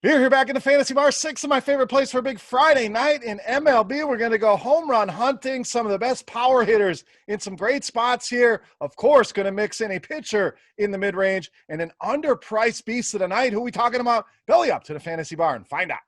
Here back in the Fantasy Bar, 6 of my favorite plays for a big Friday night in MLB. We're going to go home run hunting, some of the best power hitters in some great spots here. Of course, going to mix in a pitcher in the mid-range and an underpriced beast of the night. Who are we talking about? Belly up to the Fantasy Bar and find out.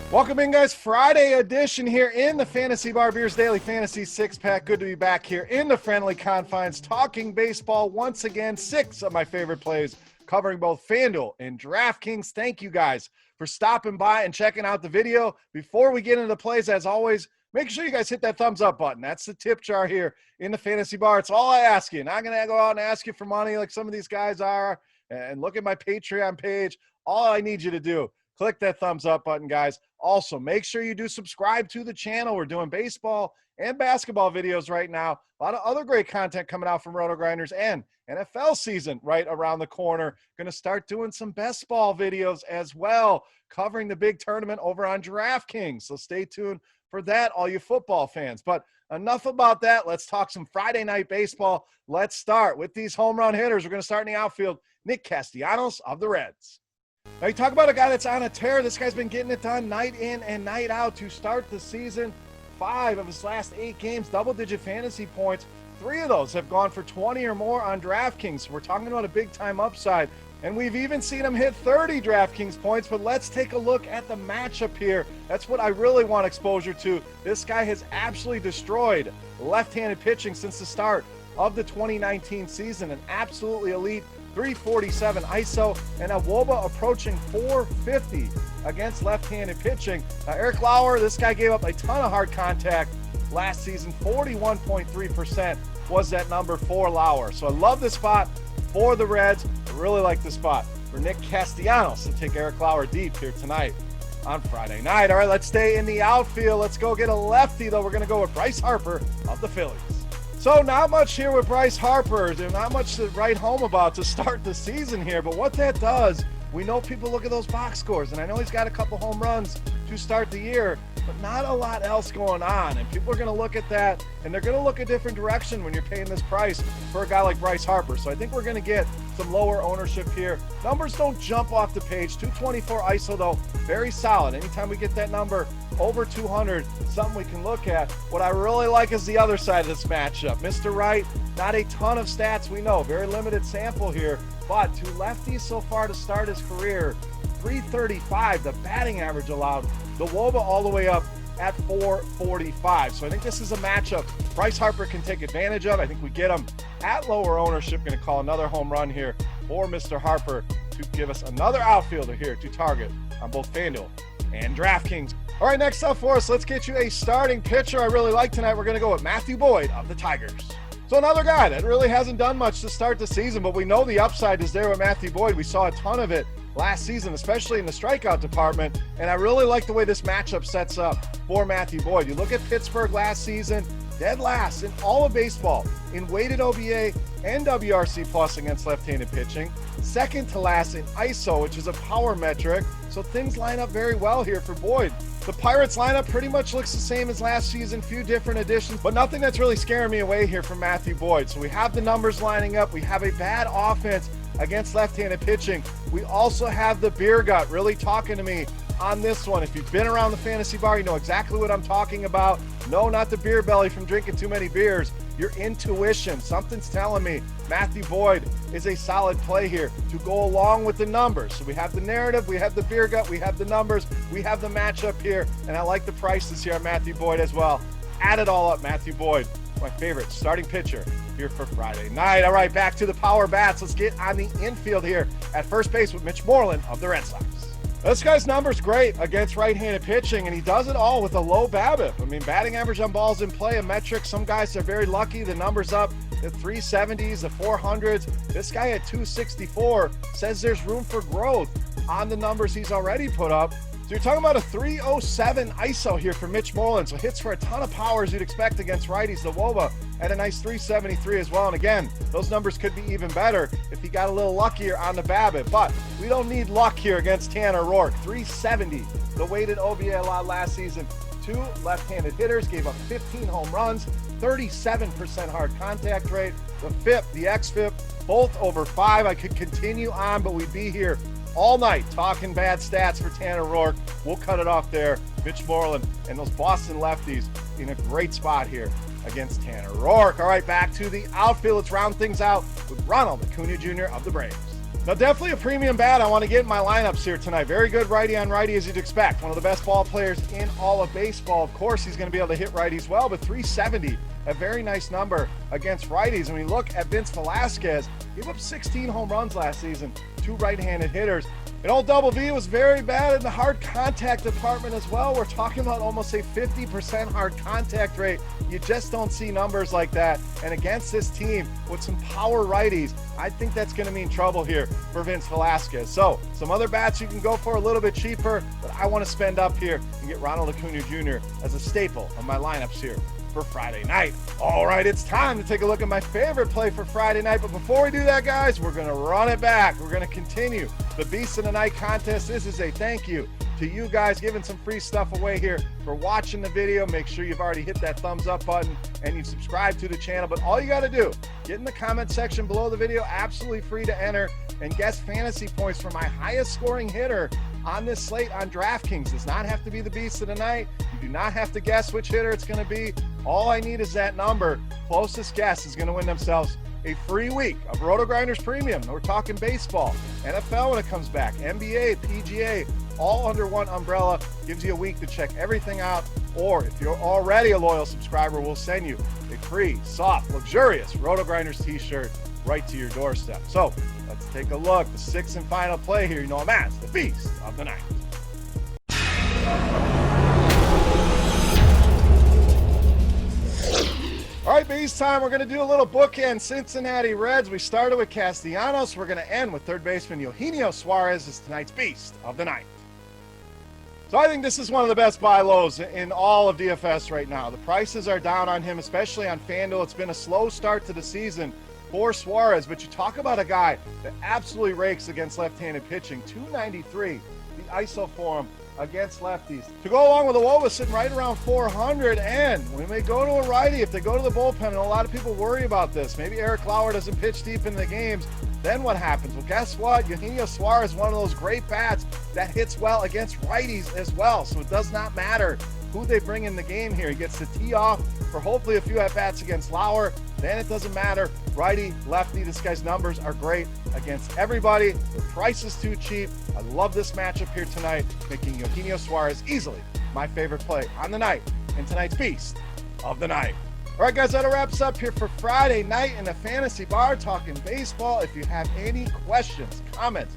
Welcome in, guys. Friday edition here in the Fantasy Bar, Beers Daily Fantasy Six-Pack. Good to be back here in the friendly confines, talking baseball once again. 6 of my favorite plays, covering both FanDuel and DraftKings. Thank you guys for stopping by and checking out the video. Before we get into the plays, as always, make sure you guys hit that thumbs up button. That's the tip jar here in the Fantasy Bar. It's all I ask you. Not going to go out and ask you for money like some of these guys are. And look at my Patreon page. All I need you to do, click that thumbs up button, guys. Also, make sure you do subscribe to the channel. We're doing baseball and basketball videos right now. A lot of other great content coming out from RotoGrinders, and NFL season right around the corner. Going to start doing some best ball videos as well, covering the big tournament over on DraftKings. So stay tuned for that, all you football fans. But enough about that. Let's talk some Friday night baseball. Let's start with these home run hitters. We're going to start in the outfield. Nick Castellanos of the Reds. Now, you talk about a guy that's on a tear. This guy's been getting it done night in and night out to start the season. 5 of his last 8 games, double-digit fantasy points. 3 of those have gone for 20 or more on DraftKings. We're talking about a big-time upside. And we've even seen him hit 30 DraftKings points. But let's take a look at the matchup here. That's what I really want exposure to. This guy has absolutely destroyed left-handed pitching since the start of the 2019 season. An absolutely elite 347 ISO and a WOBA approaching 450 against left-handed pitching. Now, Eric Lauer, this guy gave up a ton of hard contact last season. 41.3% was that number for Lauer. So I love this spot for the Reds. I really like the spot for Nick Castellanos to take Eric Lauer deep here tonight on Friday night. All right, let's stay in the outfield. Let's go get a lefty, though. We're going to go with Bryce Harper of the Phillies. So not much here with Bryce Harper. There's not much to write home about to start the season here, but what that does, we know people look at those box scores, and I know he's got a couple home runs to start the year, but not a lot else going on, and people are going to look at that, and they're going to look a different direction when you're paying this price for a guy like Bryce Harper. So I think we're going to get some lower ownership here. Numbers don't jump off the page. 224 ISO, though, very solid. Anytime we get that number over 200, something we can look at. What I really like is the other side of this matchup. Mr. Wright, not a ton of stats, we know, very limited sample here, but 2 lefties so far to start his career. 335, the batting average allowed. The WOBA all the way up at 445. So I think this is a matchup Bryce Harper can take advantage of. I think we get him at lower ownership. Going to call another home run here for Mr. Harper to give us another outfielder here to target on both FanDuel and DraftKings. All right, next up for us, let's get you a starting pitcher I really like tonight. We're going to go with Matthew Boyd of the Tigers. So another guy that really hasn't done much to start the season, but we know the upside is there with Matthew Boyd. We saw a ton of it last season, especially in the strikeout department, and I really like the way this matchup sets up for Matthew Boyd. You look at Pittsburgh last season, dead last in all of baseball in weighted OBA and WRC plus against left-handed pitching, second to last in ISO, which is a power metric, so things line up very well here for Boyd. The Pirates lineup pretty much looks the same as last season, few different additions, but nothing that's really scaring me away here from Matthew Boyd. So we have the numbers lining up. We have a bad offense against left-handed pitching. We also have the beer gut really talking to me on this one. If you've been around the Fantasy Bar, you know exactly what I'm talking about. No, not the beer belly from drinking too many beers. Your intuition, something's telling me Matthew Boyd is a solid play here to go along with the numbers. So we have the narrative, we have the beer gut, we have the numbers, we have the matchup here, and I like the prices here on Matthew Boyd as well. Add it all up, Matthew Boyd, my favorite starting pitcher here for Friday night. All right, back to the power bats. Let's get on the infield here at first base with Mitch Moreland of the Red Sox. This guy's number's great against right-handed pitching, and he does it all with a low BABIP. I mean, batting average on balls in play, a metric. Some guys are very lucky. The number's up, the 370s, the 400s. This guy at 264 says there's room for growth on the numbers he's already put up. So you're talking about a 307 ISO here for Mitch Moreland. So hits for a ton of power as you'd expect against righties. The WOBA at a nice 373 as well. And again, those numbers could be even better if he got a little luckier on the BABIP. But we don't need luck here against Tanner Roark. 370, the weighted OBA allowed last season two left-handed hitters, gave up 15 home runs, 37% hard contact rate. The FIP, the XFIP, both over 5. I could continue on, but we'd be here all night talking bad stats for Tanner Roark. We'll cut it off there. Mitch Moreland and those Boston lefties in a great spot here against Tanner Roark. All right, back to the outfield. Let's round things out with Ronald Acuna Jr. of the Braves. Now, definitely a premium bat I want to get in my lineups here tonight. Very good righty on righty, as you'd expect. One of the best ball players in all of baseball. Of course, he's going to be able to hit righties well, but 370, a very nice number against righties. When we look at Vince Velasquez, he gave up 16 home runs last season, 2 right-handed hitters. And old Double V was very bad in the hard contact department as well. We're talking about almost a 50% hard contact rate. You just don't see numbers like that. And against this team with some power righties, I think that's going to mean trouble here for Vince Velasquez. So some other bats you can go for a little bit cheaper, but I want to spend up here and get Ronald Acuna Jr. as a staple of my lineups here for Friday night. All right, it's time to take a look at my favorite play for Friday night. But before we do that, guys, we're going to run it back. We're going to continue the Beast of the Night contest. This is a thank you to you guys giving some free stuff away here for watching the video. Make sure you've already hit that thumbs up button and you've subscribed to the channel. But all you got to do, get in the comment section below the video, absolutely free to enter, and guess fantasy points for my highest scoring hitter on this slate on DraftKings. Does not have to be the Beast of the Night. You do not have to guess which hitter it's going to be. All I need is that number. Closest guess is going to win themselves a free week of RotoGrinders Premium. We're talking baseball, NFL when it comes back, NBA, PGA, all under one umbrella. Gives you a week to check everything out. Or if you're already a loyal subscriber, we'll send you a free, soft, luxurious RotoGrinders t-shirt right to your doorstep. So let's take a look. The sixth and final play here. You know him as the Beast of the Night. All right, Beast time. We're going to do a little bookend. Cincinnati Reds. We started with Castellanos. We're going to end with third baseman Eugenio Suarez as tonight's Beast of the Night. So I think this is one of the best buy lows in all of DFS right now. The prices are down on him, especially on FanDuel. It's been a slow start to the season for Suarez, but you talk about a guy that absolutely rakes against left-handed pitching. 293, the ISO for him against lefties. To go along with the Woba sitting right around 400, and when they go to a righty, if they go to the bullpen, and a lot of people worry about this, maybe Eric Lauer doesn't pitch deep in the games, then what happens? Well, guess what? Eugenio Suarez is one of those great bats that hits well against righties as well, so it does not matter who they bring in the game here. He gets to tee off for hopefully a few at-bats against Lauer. Then it doesn't matter. Righty, lefty, this guy's numbers are great against everybody. The price is too cheap. I love this matchup here tonight, making Eugenio Suarez easily my favorite play on the night and tonight's Beast of the Night. All right, guys, that wraps up here for Friday night in the Fantasy Bar talking baseball. If you have any questions, comments,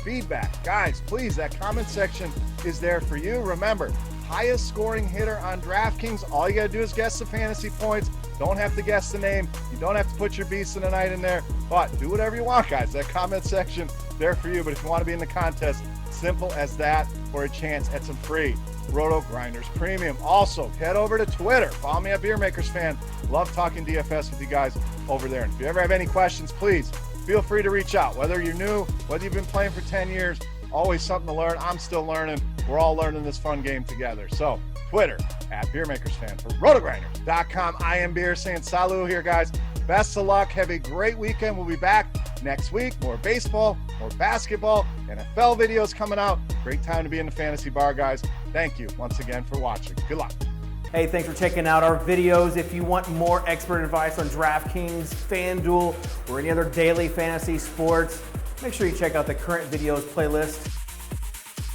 feedback, guys, please, that comment section is there for you. Remember, highest scoring hitter on DraftKings. All you got to do is guess the fantasy points. Don't have to guess the name. You don't have to put your Beast of the Night in there, but do whatever you want, guys. That comment section there for you. But if you want to be in the contest, simple as that, for a chance at some free RotoGrinders Premium. Also, head over to Twitter. Follow me at Beermakersfan. Love talking DFS with you guys over there. And if you ever have any questions, please feel free to reach out. Whether you're new, whether you've been playing for 10 years, always something to learn. I'm still learning. We're all learning this fun game together. So, Twitter at Beermakersfan. For RotoGrinders.com, I am Beer saying salut here, guys. Best of luck. Have a great weekend. We'll be back next week. More baseball, more basketball, NFL videos coming out. Great time to be in the Fantasy Bar, guys. Thank you once again for watching. Good luck. Hey, thanks for checking out our videos. If you want more expert advice on DraftKings, FanDuel, or any other daily fantasy sports, make sure you check out the current videos playlist.